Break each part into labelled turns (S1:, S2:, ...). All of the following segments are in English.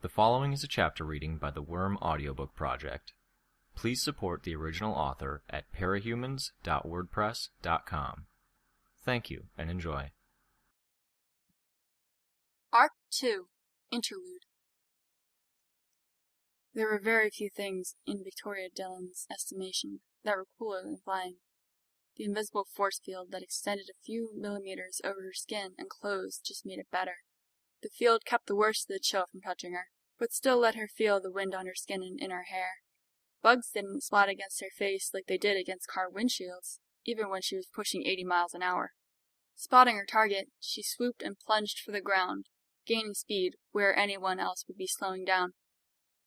S1: The following is a chapter reading by the Worm Audiobook Project. Please support the original author at parahumans.wordpress.com. Thank you and enjoy.
S2: Arc 2, Interlude. There were very few things, in Victoria Dillon's estimation, that were cooler than flying. The invisible force field that extended a few millimeters over her skin and clothes just made it better. The field kept the worst of the chill from touching her, but still let her feel the wind on her skin and in her hair. Bugs didn't splat against her face like they did against car windshields, even when she was pushing 80 miles an hour. Spotting her target, she swooped and plunged for the ground, gaining speed where anyone else would be slowing down.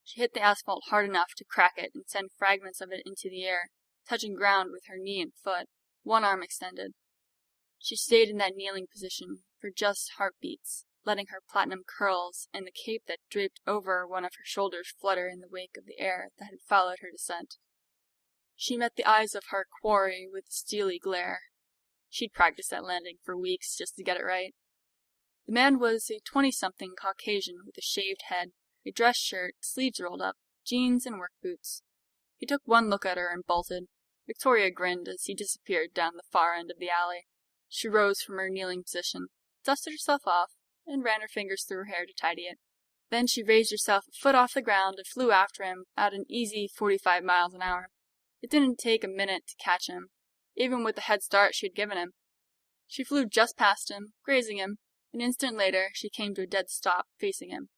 S2: She hit the asphalt hard enough to crack it and send fragments of it into the air, touching ground with her knee and foot, one arm extended. She stayed in that kneeling position for just heartbeats, letting her platinum curls and the cape that draped over one of her shoulders flutter in the wake of the air that had followed her descent. She met the eyes of her quarry with a steely glare. She'd practiced that landing for weeks just to get it right. The man was a 20-something Caucasian with a shaved head, a dress shirt, sleeves rolled up, jeans and work boots. He took one look at her and bolted. Victoria grinned as he disappeared down the far end of the alley. She rose from her kneeling position, dusted herself off, and ran her fingers through her hair to tidy it. Then she raised herself a foot off the ground and flew after him at an easy 45 miles an hour. It didn't take a minute to catch him, even with the head start she had given him. She flew just past him, grazing him. An instant later, she came to a dead stop, facing him.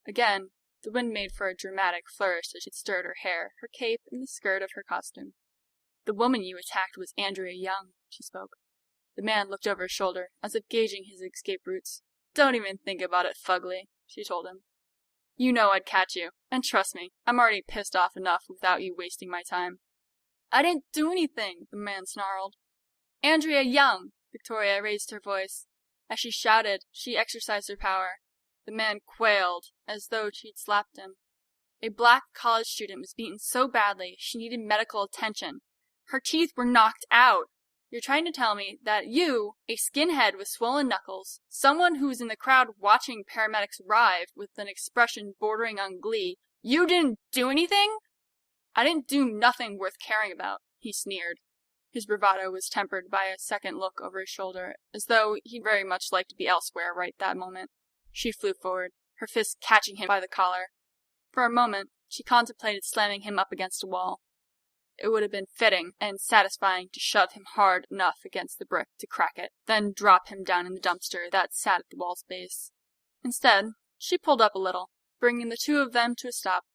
S2: Again, the wind made for a dramatic flourish as she stirred her hair, her cape, and the skirt of her costume. "The woman you attacked was Andrea Young," she spoke. The man looked over his shoulder, as if gauging his escape routes. "Don't even think about it, Fugly," she told him. "You know I'd catch you, and trust me, I'm already pissed off enough without you wasting my time." "I didn't do anything," the man snarled. "Andrea Young!" Victoria raised her voice. As she shouted, she exercised her power. The man quailed, as though she'd slapped him. A black college student was beaten so badly she needed medical attention. Her teeth were knocked out. You're trying to tell me that you, a skinhead with swollen knuckles, someone who was in the crowd watching paramedics arrive with an expression bordering on glee, you didn't do anything? "I didn't do nothing worth caring about," he sneered. His bravado was tempered by a second look over his shoulder, as though he'd very much like to be elsewhere right that moment. She flew forward, her fist catching him by the collar. For a moment, she contemplated slamming him up against a wall. It would have been fitting and satisfying to shove him hard enough against the brick to crack it, then drop him down in the dumpster that sat at the wall's base. Instead, she pulled up a little, bringing the two of them to a stop.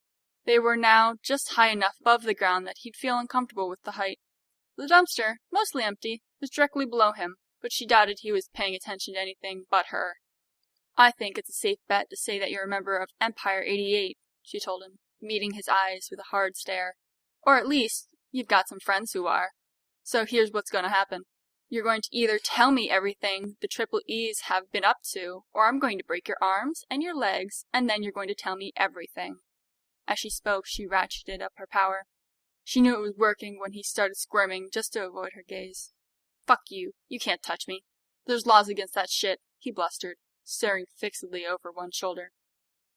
S2: They were now just high enough above the ground that he'd feel uncomfortable with the height. The dumpster, mostly empty, was directly below him, but she doubted he was paying attention to anything but her. "I think it's a safe bet to say that you're a member of Empire 88, she told him, meeting his eyes with a hard stare. "Or at least, you've got some friends who are. So here's what's going to happen. You're going to either tell me everything the Triple E's have been up to, or I'm going to break your arms and your legs, and then you're going to tell me everything." As she spoke, she ratcheted up her power. She knew it was working when he started squirming just to avoid her gaze. "Fuck you. You can't touch me. There's laws against that shit," he blustered, staring fixedly over one shoulder.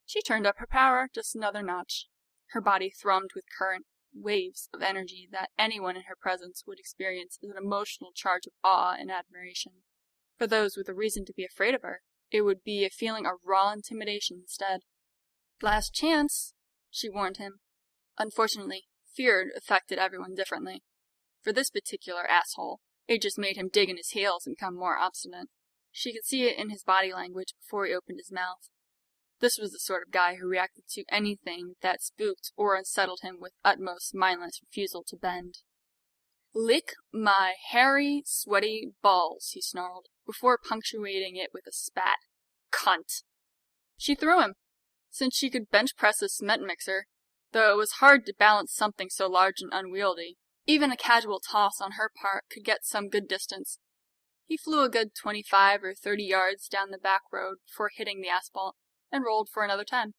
S2: She turned up her power just another notch. Her body thrummed with current, waves of energy that anyone in her presence would experience as an emotional charge of awe and admiration. For those with a reason to be afraid of her, it would be a feeling of raw intimidation instead. "Last chance," she warned him. Unfortunately, fear affected everyone differently. For this particular asshole, it just made him dig in his heels and become more obstinate. She could see it in his body language before he opened his mouth. This was the sort of guy who reacted to anything that spooked or unsettled him with utmost mindless refusal to bend. "Lick my hairy, sweaty balls," he snarled, before punctuating it with a spat. "Cunt!" She threw him, since she could bench press a cement mixer, though it was hard to balance something so large and unwieldy. Even a casual toss on her part could get some good distance. He flew a good 25 or 30 yards down the back road before hitting the asphalt, and rolled for another 10.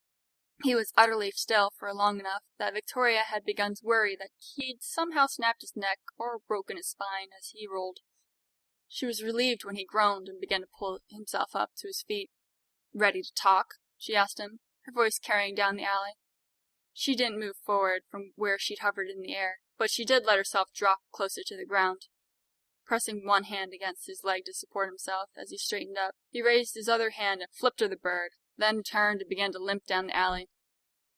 S2: He was utterly still for long enough that Victoria had begun to worry that he'd somehow snapped his neck or broken his spine as he rolled. She was relieved when he groaned and began to pull himself up to his feet. "Ready to talk?" she asked him, her voice carrying down the alley. She didn't move forward from where she'd hovered in the air, but she did let herself drop closer to the ground. Pressing one hand against his leg to support himself as he straightened up, he raised his other hand and flipped her the bird, then turned and began to limp down the alley.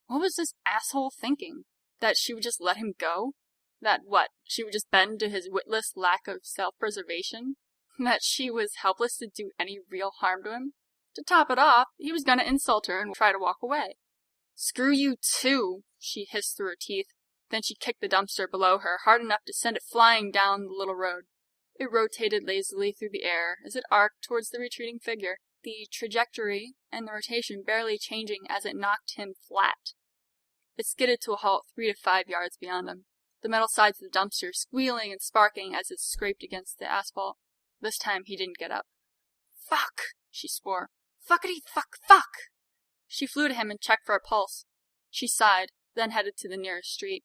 S2: What was this asshole thinking? That she would just let him go? That what? She would just bend to his witless lack of self-preservation? That she was helpless to do any real harm to him? To top it off, he was gonna insult her and try to walk away. Screw you too, she hissed through her teeth. Then she kicked the dumpster below her hard enough to send it flying down the little road. It rotated lazily through the air as it arced towards the retreating figure, the trajectory and the rotation barely changing as it knocked him flat. It skidded to a halt 3 to 5 yards beyond him, the metal sides of the dumpster squealing and sparking as it scraped against the asphalt. This time he didn't get up. Fuck, she swore. Fuckity fuck fuck! She flew to him and checked for a pulse. She sighed, then headed to the nearest street.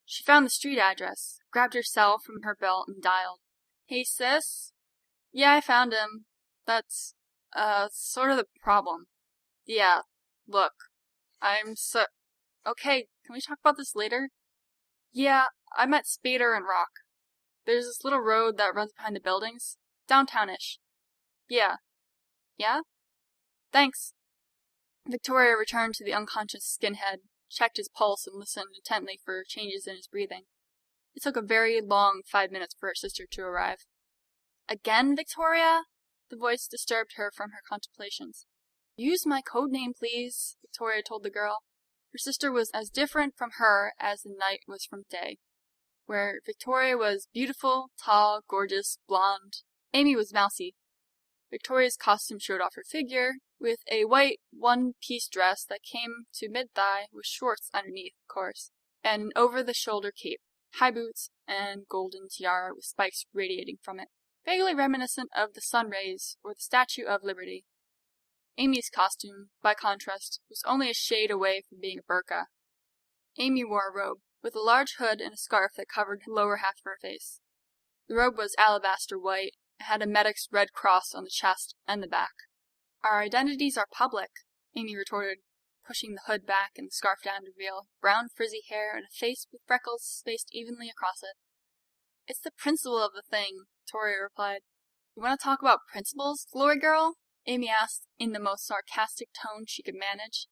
S2: She found the street address, grabbed her cell from her belt and dialed. Hey, sis? Yeah, I found him. That's, sort of the problem. Yeah, look, Okay, can we talk about this later? Yeah, I met Spader and Rock. There's this little road that runs behind the buildings. Downtownish. Yeah. Yeah? Thanks. Victoria returned to the unconscious skinhead, checked his pulse and listened intently for changes in his breathing. It took a very long 5 minutes for her sister to arrive. Again, Victoria? The voice disturbed her from her contemplations. Use my code name, please, Victoria told the girl. Her sister was as different from her as the night was from day. Where Victoria was beautiful, tall, gorgeous, blonde, Amy was mousy. Victoria's costume showed off her figure, with a white one-piece dress that came to mid-thigh with shorts underneath, of course, and an over-the-shoulder cape, high boots, and golden tiara with spikes radiating from it, vaguely reminiscent of the sun rays or the Statue of Liberty. Amy's costume, by contrast, was only a shade away from being a burqa. Amy wore a robe, with a large hood and a scarf that covered the lower half of her face. The robe was alabaster white, and had a medic's red cross on the chest and the back. Our identities are public, Amy retorted, pushing the hood back and the scarf down to reveal brown frizzy hair and a face with freckles spaced evenly across it. It's the principle of the thing, Victoria replied. You want to talk about principles, glory girl? Amy asked, in the most sarcastic tone she could manage.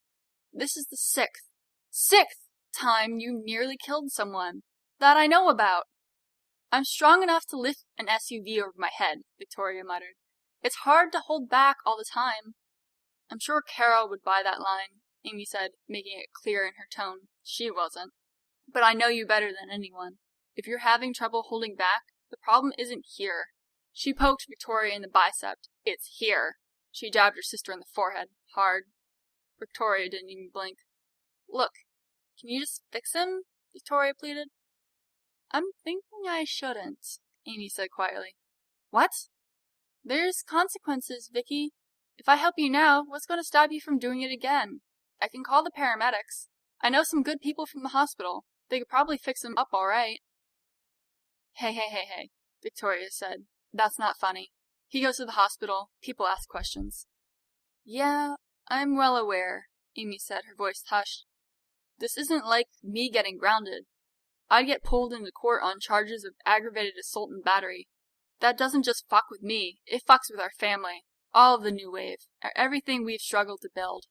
S2: This is the sixth time you nearly killed someone. That I know about. I'm strong enough to lift an SUV over my head, Victoria muttered. It's hard to hold back all the time. I'm sure Carol would buy that line, Amy said, making it clear in her tone. She wasn't. But I know you better than anyone. If you're having trouble holding back, the problem isn't here. She poked Victoria in the bicep. It's here. She jabbed her sister in the forehead, hard. Victoria didn't even blink. Look, can you just fix him? Victoria pleaded. I'm thinking I shouldn't, Amy said quietly. What? There's consequences, Vicky. If I help you now, what's going to stop you from doing it again? I can call the paramedics. I know some good people from the hospital. They could probably fix him up all right. Hey, Victoria said. That's not funny. He goes to the hospital. People ask questions. Yeah, I'm well aware, Amy said, her voice hushed. This isn't like me getting grounded. I'd get pulled into court on charges of aggravated assault and battery. That doesn't just fuck with me, it fucks with our family. All of the new wave. Everything we've struggled to build.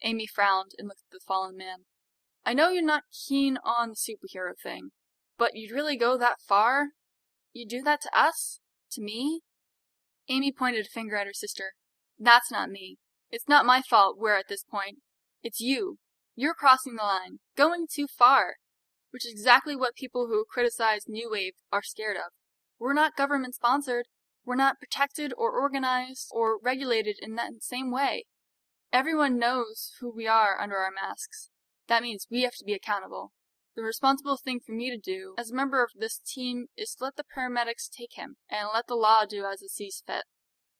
S2: Amy frowned and looked at the fallen man. I know you're not keen on the superhero thing, but you'd really go that far? You'd do that to us? To me? Amy pointed a finger at her sister. That's not me. It's not my fault we're at this point. It's you. You're crossing the line. Going too far. Which is exactly what people who criticize New Wave are scared of. We're not government-sponsored. We're not protected or organized or regulated in that same way. Everyone knows who we are under our masks. That means we have to be accountable. The responsible thing for me to do, as a member of this team, is to let the paramedics take him, and let the law do as it sees fit.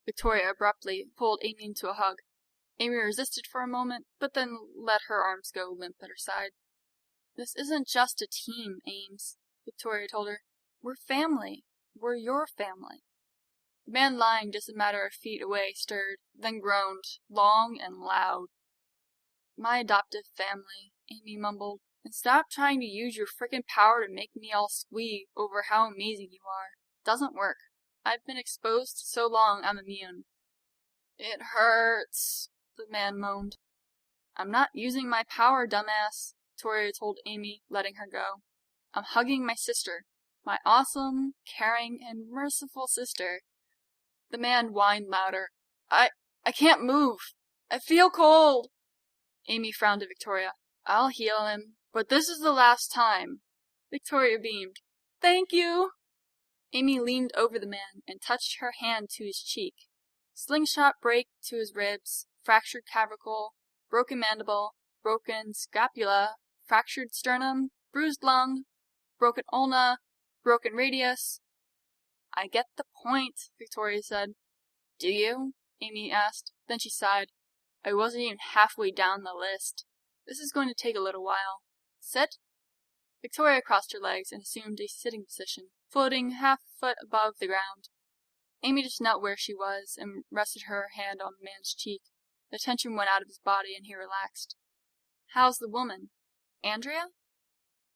S2: Victoria abruptly pulled Amy into a hug. Amy resisted for a moment, but then let her arms go limp at her side. This isn't just a team, Ames, Victoria told her. We're family. We're your family. The man lying just a matter of feet away stirred, then groaned, long and loud. My adoptive family, Amy mumbled. And stop trying to use your frickin' power to make me all squee over how amazing you are. Doesn't work. I've been exposed so long I'm immune. It hurts, the man moaned. I'm not using my power, dumbass, Victoria told Amy, letting her go. I'm hugging my sister. My awesome, caring, and merciful sister. The man whined louder. I can't move. I feel cold. Amy frowned at Victoria. I'll heal him, but this is the last time. Victoria beamed. Thank you. Amy leaned over the man and touched her hand to his cheek. Slingshot break to his ribs, fractured clavicle, broken mandible, broken scapula, fractured sternum, bruised lung, broken ulna, broken radius. I get the point, Victoria said. Do you? Amy asked. Then she sighed. I wasn't even halfway down the list. This is going to take a little while. Sit. Victoria crossed her legs and assumed a sitting position, floating half a foot above the ground. Amy just knelt where she was and rested her hand on the man's cheek. The tension went out of his body and he relaxed. How's the woman? Andrea?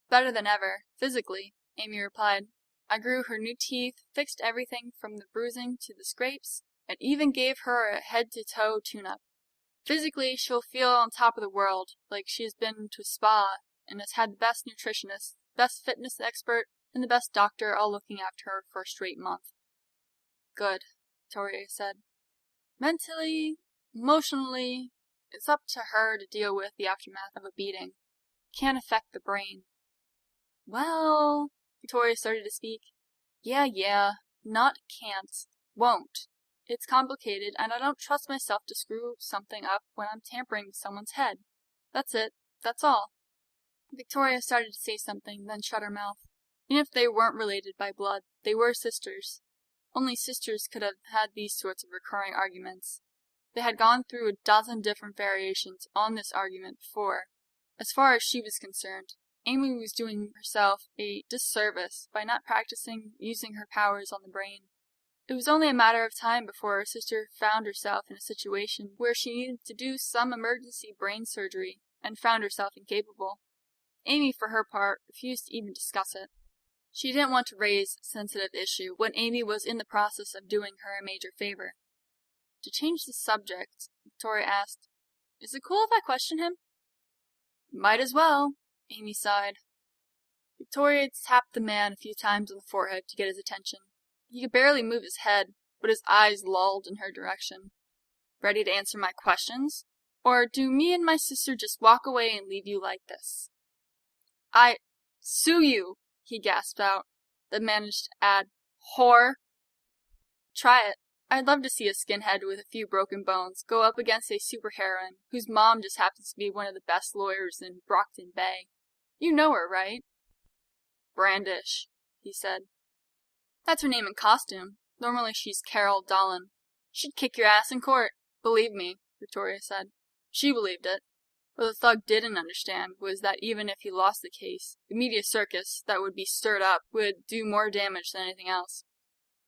S2: Better than ever, physically, Amy replied. I grew her new teeth, fixed everything from the bruising to the scrapes, and even gave her a head-to-toe tune-up. Physically, she'll feel on top of the world, like she has been to a spa and has had the best nutritionist, best fitness expert, and the best doctor all looking after her for a straight month. Good, Victoria said. Mentally, emotionally, it's up to her to deal with the aftermath of a beating. Can't affect the brain. Well, Victoria started to speak. Yeah, not can't, won't. It's complicated, and I don't trust myself to screw something up when I'm tampering with someone's head. That's it. That's all. Victoria started to say something, then shut her mouth. Even if they weren't related by blood, they were sisters. Only sisters could have had these sorts of recurring arguments. They had gone through a dozen different variations on this argument before. As far as she was concerned, Amy was doing herself a disservice by not practicing using her powers on the brain. It was only a matter of time before her sister found herself in a situation where she needed to do some emergency brain surgery and found herself incapable. Amy, for her part, refused to even discuss it. She didn't want to raise a sensitive issue when Amy was in the process of doing her a major favor. To change the subject, Victoria asked, Is it cool if I question him? Might as well, Amy sighed. Victoria tapped the man a few times on the forehead to get his attention. He could barely move his head, but his eyes lolled in her direction. Ready to answer my questions? Or do me and my sister just walk away and leave you like this? I sue you, he gasped out, then managed to add, Whore. Try it. I'd love to see a skinhead with a few broken bones go up against a superheroine whose mom just happens to be one of the best lawyers in Brockton Bay. You know her, right? Brandish, he said. That's her name in costume. Normally she's Carol Dolan. She'd kick your ass in court. Believe me, Victoria said. She believed it. What the thug didn't understand was that even if he lost the case, the media circus that would be stirred up would do more damage than anything else.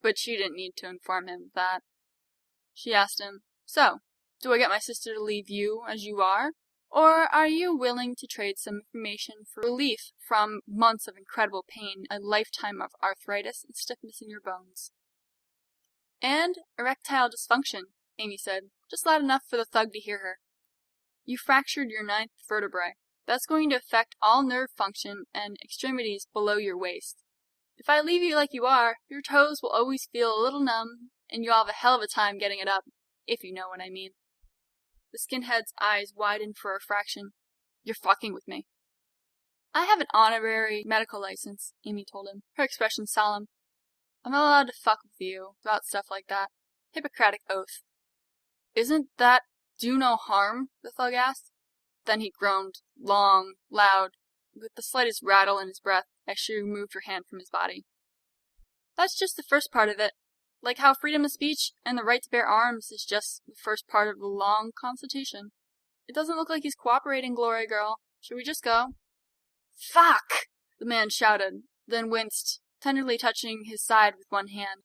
S2: But she didn't need to inform him of that. She asked him, So, do I get my sister to leave you as you are? Or are you willing to trade some information for relief from months of incredible pain, a lifetime of arthritis and stiffness in your bones? And erectile dysfunction, Amy said, just loud enough for the thug to hear her. You fractured your 9th vertebrae. That's going to affect all nerve function and extremities below your waist. If I leave you like you are, your toes will always feel a little numb, and you'll have a hell of a time getting it up, if you know what I mean. The skinhead's eyes widened for a fraction. You're fucking with me. I have an honorary medical license, Amy told him, her expression solemn. I'm not allowed to fuck with you about stuff like that. Hippocratic oath. Isn't that do no harm? The thug asked. Then he groaned, long, loud, with the slightest rattle in his breath as she removed her hand from his body. That's just the first part of it. Like how freedom of speech and the right to bear arms is just the first part of the long constitution. It doesn't look like he's cooperating, Glory Girl. Should we just go? Fuck! The man shouted, then winced, tenderly touching his side with one hand.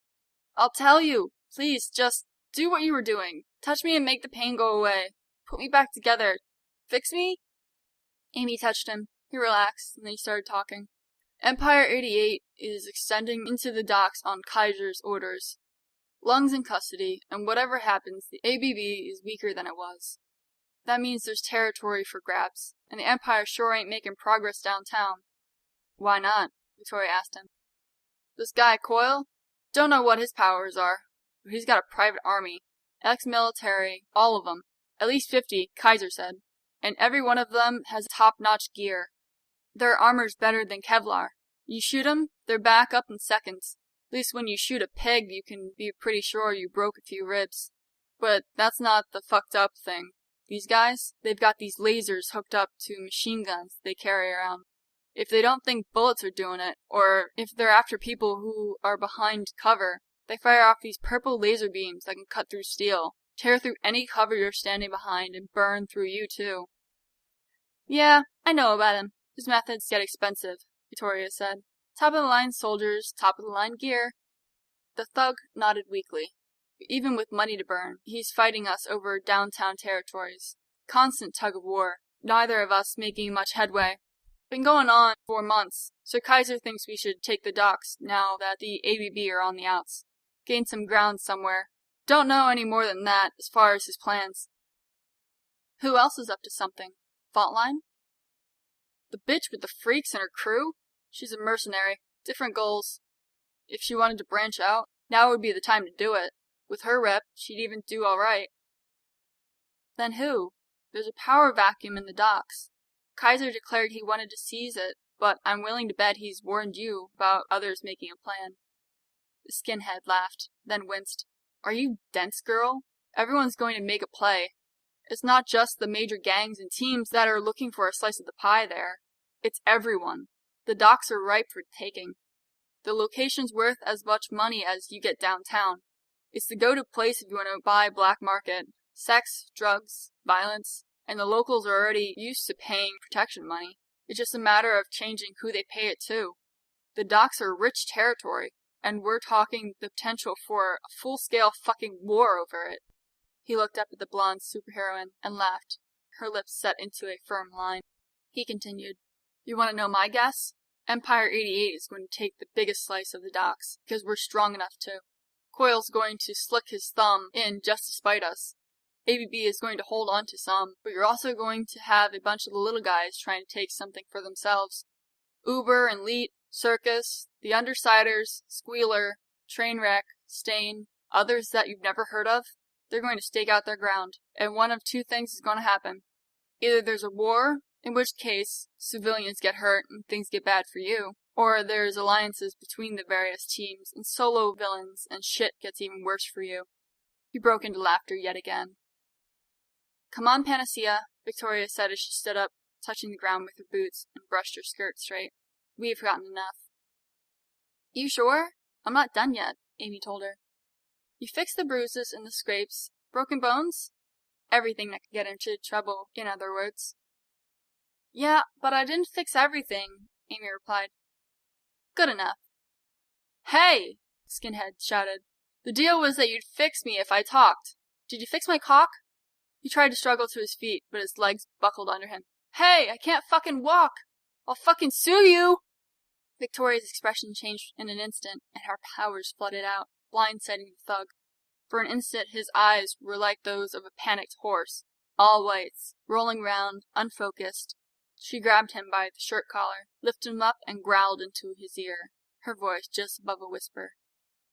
S2: I'll tell you. Please, just do what you were doing. Touch me and make the pain go away. Put me back together. fix me? Amy touched him. He relaxed, and then he started talking. Empire 88 is extending into the docks on Kaiser's orders. Lung's in custody, and whatever happens, the ABB is weaker than it was. That means there's territory for grabs, and the Empire sure ain't making progress downtown. Why not? Victoria asked him. This guy, Coyle? Don't know what his powers are, but he's got a private army. Ex-military, all of them. At least 50, Kaiser said. And every one of them has top-notch gear. Their armor's better than Kevlar. You shoot 'em, they're back up in seconds. At least when you shoot a pig, you can be pretty sure you broke a few ribs. But that's not the fucked up thing. These guys, they've got these lasers hooked up to machine guns they carry around. If they don't think bullets are doing it, or if they're after people who are behind cover, they fire off these purple laser beams that can cut through steel, tear through any cover you're standing behind, and burn through you too. Yeah, I know about him. His methods get expensive, Victoria said. Top-of-the-line soldiers, top-of-the-line gear. The thug nodded weakly. Even with money to burn, he's fighting us over downtown territories. Constant tug-of-war. Neither of us making much headway. Been going on for months, so Kaiser thinks we should take the docks now that the ABB are on the outs. Gain some ground somewhere. Don't know any more than that as far as his plans. Who else is up to something? Faultline? The bitch with the freaks and her crew? She's a mercenary. Different goals. If she wanted to branch out, now would be the time to do it. With her rep, she'd even do alright. Then who? There's a power vacuum in the docks. Kaiser declared he wanted to seize it, but I'm willing to bet he's warned you about others making a plan. The skinhead laughed, then winced. Are you dense, girl? Everyone's going to make a play. It's not just the major gangs and teams that are looking for a slice of the pie there. It's everyone. The docks are ripe for taking. The location's worth as much money as you get downtown. It's the go-to place if you want to buy black market. Sex, drugs, violence, and the locals are already used to paying protection money. It's just a matter of changing who they pay it to. The docks are rich territory, and we're talking the potential for a full-scale fucking war over it. He looked up at the blonde superheroine and laughed, her lips set into a firm line. He continued, You want to know my guess? Empire 88 is going to take the biggest slice of the docks, because we're strong enough to. Coyle's going to slick his thumb in just to spite us. ABB is going to hold on to some, but you're also going to have a bunch of the little guys trying to take something for themselves. Uber and Leet, Circus, the Undersiders, Squealer, Trainwreck, Stain, others that you've never heard of. They're going to stake out their ground, and one of two things is going to happen. Either there's a war, in which case civilians get hurt and things get bad for you, or there's alliances between the various teams and solo villains and shit gets even worse for you. He broke into laughter yet again. Come on, Panacea, Victoria said as she stood up, touching the ground with her boots and brushed her skirt straight. We've gotten enough. You sure? I'm not done yet, Amy told her. You fixed the bruises and the scrapes. Broken bones? Everything that could get into trouble, in other words. Yeah, but I didn't fix everything, Amy replied. Good enough. Hey! Skinhead shouted. The deal was that you'd fix me if I talked. Did you fix my cock? He tried to struggle to his feet, but his legs buckled under him. Hey, I can't fucking walk! I'll fucking sue you! Victoria's expression changed in an instant, and her powers flooded out, blindsiding the thug. For an instant his eyes were like those of a panicked horse, all whites, rolling round, unfocused. She grabbed him by the shirt collar, lifted him up, and growled into his ear, her voice just above a whisper.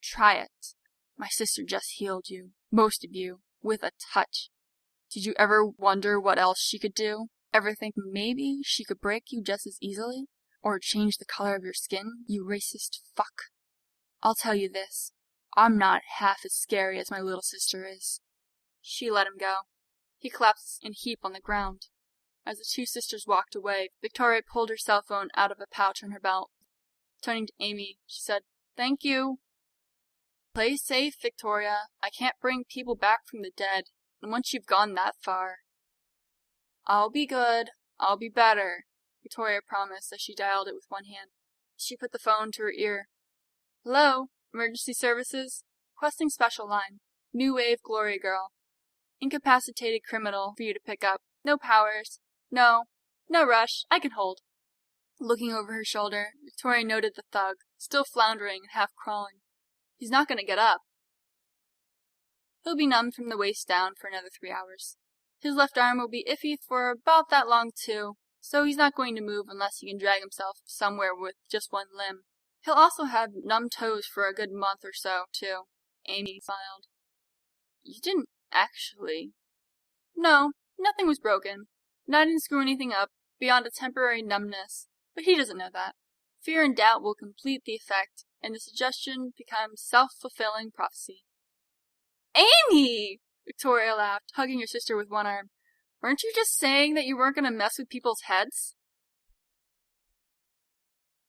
S2: Try it. My sister just healed you, most of you, with a touch. Did you ever wonder what else she could do? Ever think maybe she could break you just as easily? Or change the color of your skin, you racist fuck? I'll tell you this. I'm not half as scary as my little sister is. She let him go. He collapsed in a heap on the ground. As the two sisters walked away, Victoria pulled her cell phone out of a pouch on her belt. Turning to Amy, she said, Thank you. Play safe, Victoria. I can't bring people back from the dead, and once you've gone that far. I'll be good. I'll be better, Victoria promised as she dialed it with one hand. She put the phone to her ear. Hello? Emergency services? Requesting special line. New wave Glory Girl. Incapacitated criminal for you to pick up. No powers. No rush, I can hold. Looking over her shoulder, Victoria noted the thug, still floundering and half crawling. He's not going to get up. He'll be numb from the waist down for another 3 hours. His left arm will be iffy for about that long too, so he's not going to move unless he can drag himself somewhere with just one limb. He'll also have numb toes for a good month or so, too. Amy smiled. You didn't actually... No, nothing was broken. And I didn't screw anything up beyond a temporary numbness, but he doesn't know that. Fear and doubt will complete the effect, and the suggestion becomes self-fulfilling prophecy. Amy! Victoria laughed, hugging her sister with one arm. Weren't you just saying that you weren't going to mess with people's heads?